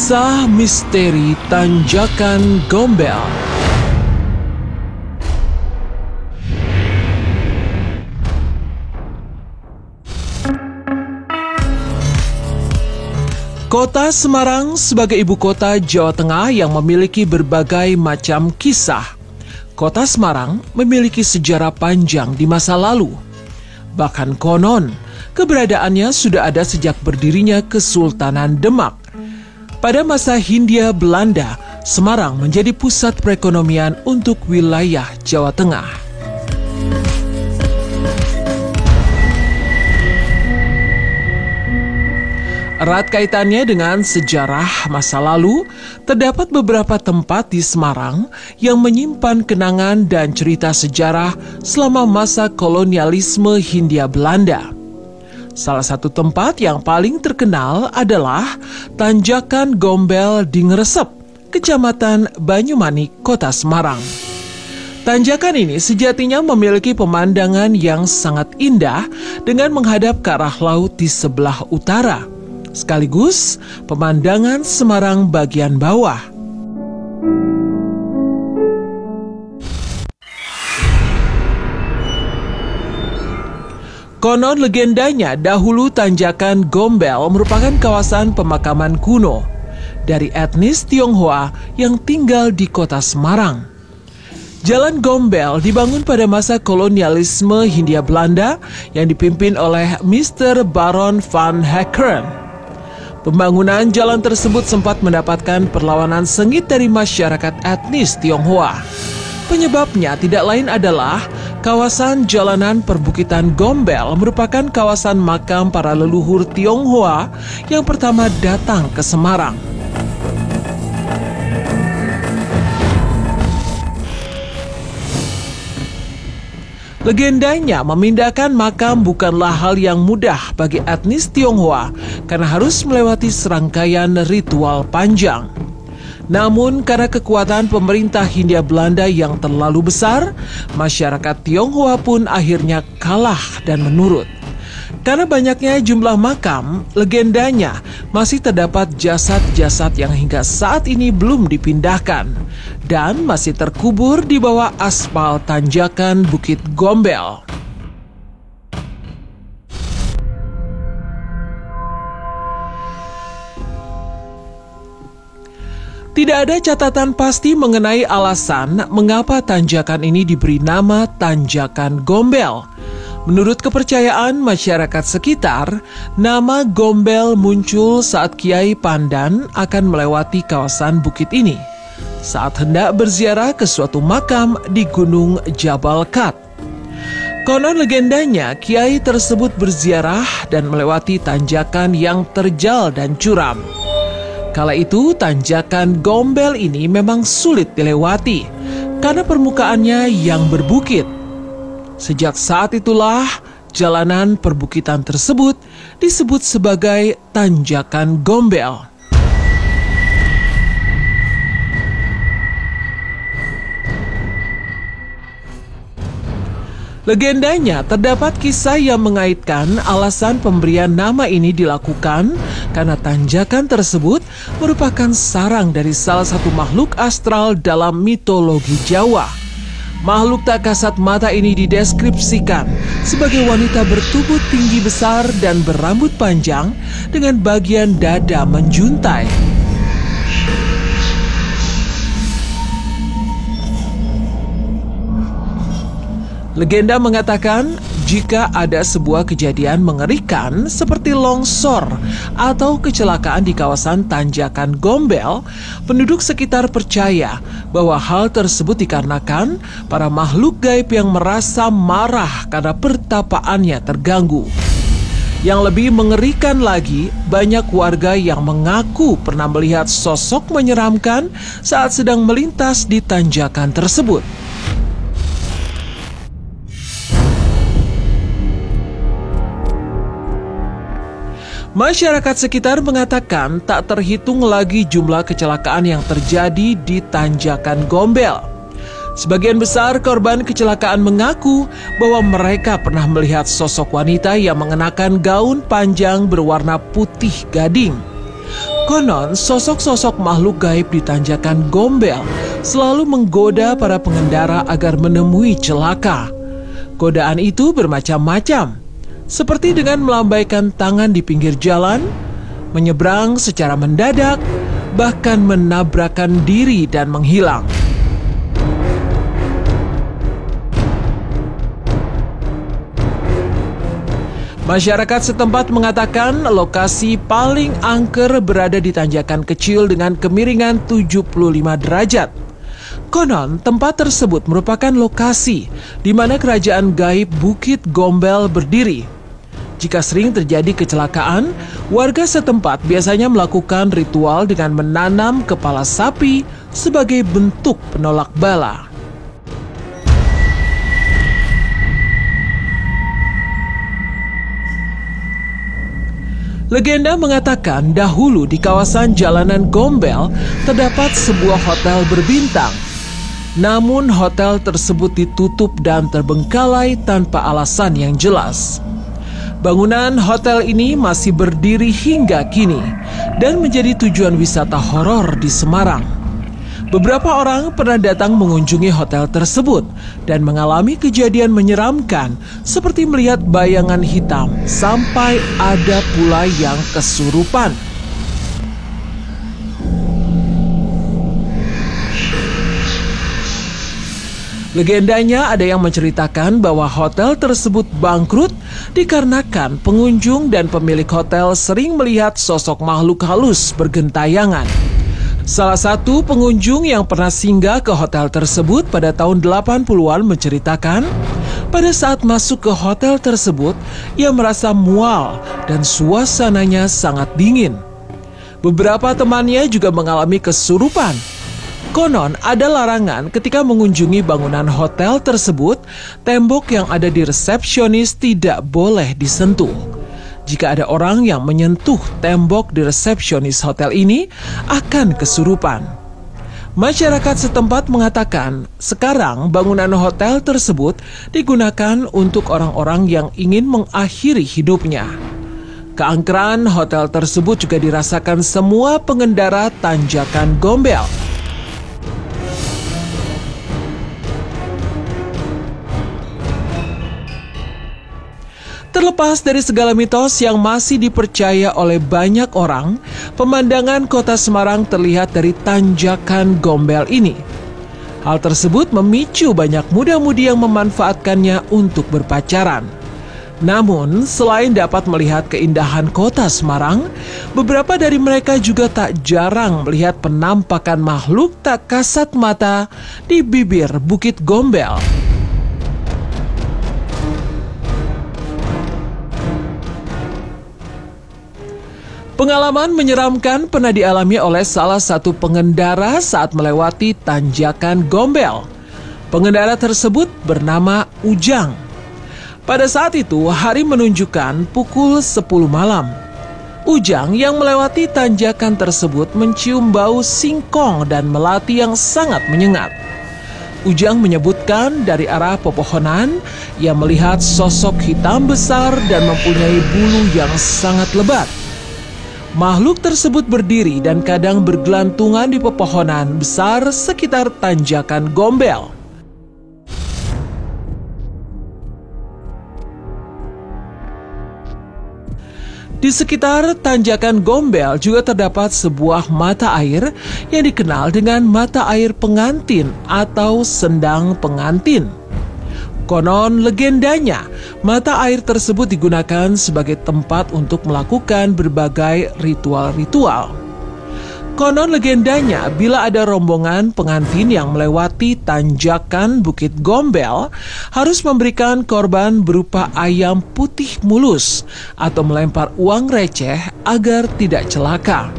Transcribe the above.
Kisah misteri Tanjakan Gombel. Kota Semarang sebagai ibu kota Jawa Tengah yang memiliki berbagai macam kisah. Kota Semarang memiliki sejarah panjang di masa lalu. Bahkan konon, keberadaannya sudah ada sejak berdirinya Kesultanan Demak. Pada masa Hindia Belanda, Semarang menjadi pusat perekonomian untuk wilayah Jawa Tengah. Erat kaitannya dengan sejarah masa lalu, terdapat beberapa tempat di Semarang yang menyimpan kenangan dan cerita sejarah selama masa kolonialisme Hindia Belanda. Salah satu tempat yang paling terkenal adalah Tanjakan Gombel di Ngresep, Kecamatan Banyumanik, Kota Semarang. Tanjakan ini sejatinya memiliki pemandangan yang sangat indah dengan menghadap ke arah laut di sebelah utara, sekaligus pemandangan Semarang bagian bawah. Konon legendanya dahulu Tanjakan Gombel merupakan kawasan pemakaman kuno dari etnis Tionghoa yang tinggal di kota Semarang. Jalan Gombel dibangun pada masa kolonialisme Hindia Belanda yang dipimpin oleh Mr. Baron van Heckeren. Pembangunan jalan tersebut sempat mendapatkan perlawanan sengit dari masyarakat etnis Tionghoa. Penyebabnya tidak lain adalah kawasan jalanan perbukitan Gombel merupakan kawasan makam para leluhur Tionghoa yang pertama datang ke Semarang. Legendanya memindahkan makam bukanlah hal yang mudah bagi etnis Tionghoa karena harus melewati serangkaian ritual panjang. Namun karena kekuatan pemerintah Hindia Belanda yang terlalu besar, masyarakat Tionghoa pun akhirnya kalah dan menurut. Karena banyaknya jumlah makam, legendanya masih terdapat jasad-jasad yang hingga saat ini belum dipindahkan dan masih terkubur di bawah aspal Tanjakan Bukit Gombel. Tidak ada catatan pasti mengenai alasan mengapa tanjakan ini diberi nama Tanjakan Gombel. Menurut kepercayaan masyarakat sekitar, nama Gombel muncul saat Kiai Pandan akan melewati kawasan bukit ini saat hendak berziarah ke suatu makam di Gunung Jabal Kat. Konon legendanya Kiai tersebut berziarah dan melewati tanjakan yang terjal dan curam. Kala itu Tanjakan Gombel ini memang sulit dilewati karena permukaannya yang berbukit. Sejak saat itulah jalanan perbukitan tersebut disebut sebagai Tanjakan Gombel. Legendanya terdapat kisah yang mengaitkan alasan pemberian nama ini dilakukan karena tanjakan tersebut merupakan sarang dari salah satu makhluk astral dalam mitologi Jawa. Makhluk tak kasat mata ini dideskripsikan sebagai wanita bertubuh tinggi besar dan berambut panjang dengan bagian dada menjuntai. Legenda mengatakan jika ada sebuah kejadian mengerikan seperti longsor atau kecelakaan di kawasan Tanjakan Gombel, penduduk sekitar percaya bahwa hal tersebut dikarenakan para makhluk gaib yang merasa marah karena pertapaannya terganggu. Yang lebih mengerikan lagi, banyak warga yang mengaku pernah melihat sosok menyeramkan saat sedang melintas di tanjakan tersebut. Masyarakat sekitar mengatakan tak terhitung lagi jumlah kecelakaan yang terjadi di Tanjakan Gombel. Sebagian besar korban kecelakaan mengaku bahwa mereka pernah melihat sosok wanita yang mengenakan gaun panjang berwarna putih gading. Konon, sosok-sosok makhluk gaib di Tanjakan Gombel selalu menggoda para pengendara agar menemui celaka. Godaan itu bermacam-macam, seperti dengan melambaikan tangan di pinggir jalan, menyeberang secara mendadak, bahkan menabrakkan diri dan menghilang. Masyarakat setempat mengatakan lokasi paling angker berada di tanjakan kecil dengan kemiringan 75 derajat. Konon, tempat tersebut merupakan lokasi di mana kerajaan gaib Bukit Gombel berdiri. Jika sering terjadi kecelakaan, warga setempat biasanya melakukan ritual dengan menanam kepala sapi sebagai bentuk penolak bala. Legenda mengatakan dahulu di kawasan jalanan Gombel terdapat sebuah hotel berbintang. Namun hotel tersebut ditutup dan terbengkalai tanpa alasan yang jelas. Bangunan hotel ini masih berdiri hingga kini dan menjadi tujuan wisata horor di Semarang. Beberapa orang pernah datang mengunjungi hotel tersebut dan mengalami kejadian menyeramkan seperti melihat bayangan hitam sampai ada pula yang kesurupan. Legendanya ada yang menceritakan bahwa hotel tersebut bangkrut dikarenakan pengunjung dan pemilik hotel sering melihat sosok makhluk halus bergentayangan. Salah satu pengunjung yang pernah singgah ke hotel tersebut pada tahun 80-an menceritakan, pada saat masuk ke hotel tersebut, ia merasa mual dan suasananya sangat dingin. Beberapa temannya juga mengalami kesurupan. Konon ada larangan ketika mengunjungi bangunan hotel tersebut, tembok yang ada di resepsionis tidak boleh disentuh. Jika ada orang yang menyentuh tembok di resepsionis hotel ini, akan kesurupan. Masyarakat setempat mengatakan, sekarang bangunan hotel tersebut digunakan untuk orang-orang yang ingin mengakhiri hidupnya. Keangkeran hotel tersebut juga dirasakan semua pengendara Tanjakan Gombel. Terlepas dari segala mitos yang masih dipercaya oleh banyak orang, pemandangan kota Semarang terlihat dari Tanjakan Gombel ini. Hal tersebut memicu banyak muda-mudi yang memanfaatkannya untuk berpacaran. Namun, selain dapat melihat keindahan kota Semarang, beberapa dari mereka juga tak jarang melihat penampakan makhluk tak kasat mata di bibir Bukit Gombel. Pengalaman menyeramkan pernah dialami oleh salah satu pengendara saat melewati Tanjakan Gombel. Pengendara tersebut bernama Ujang. Pada saat itu, hari menunjukkan pukul 10 malam. Ujang yang melewati tanjakan tersebut mencium bau singkong dan melati yang sangat menyengat. Ujang menyebutkan dari arah pepohonan, ia melihat sosok hitam besar dan mempunyai bulu yang sangat lebat. Makhluk tersebut berdiri dan kadang bergelantungan di pepohonan besar sekitar Tanjakan Gombel. Di sekitar Tanjakan Gombel juga terdapat sebuah mata air yang dikenal dengan mata air pengantin atau sendang pengantin. Konon legendanya, mata air tersebut digunakan sebagai tempat untuk melakukan berbagai ritual-ritual. Konon legendanya, bila ada rombongan pengantin yang melewati Tanjakan Bukit Gombel, harus memberikan korban berupa ayam putih mulus atau melempar uang receh agar tidak celaka.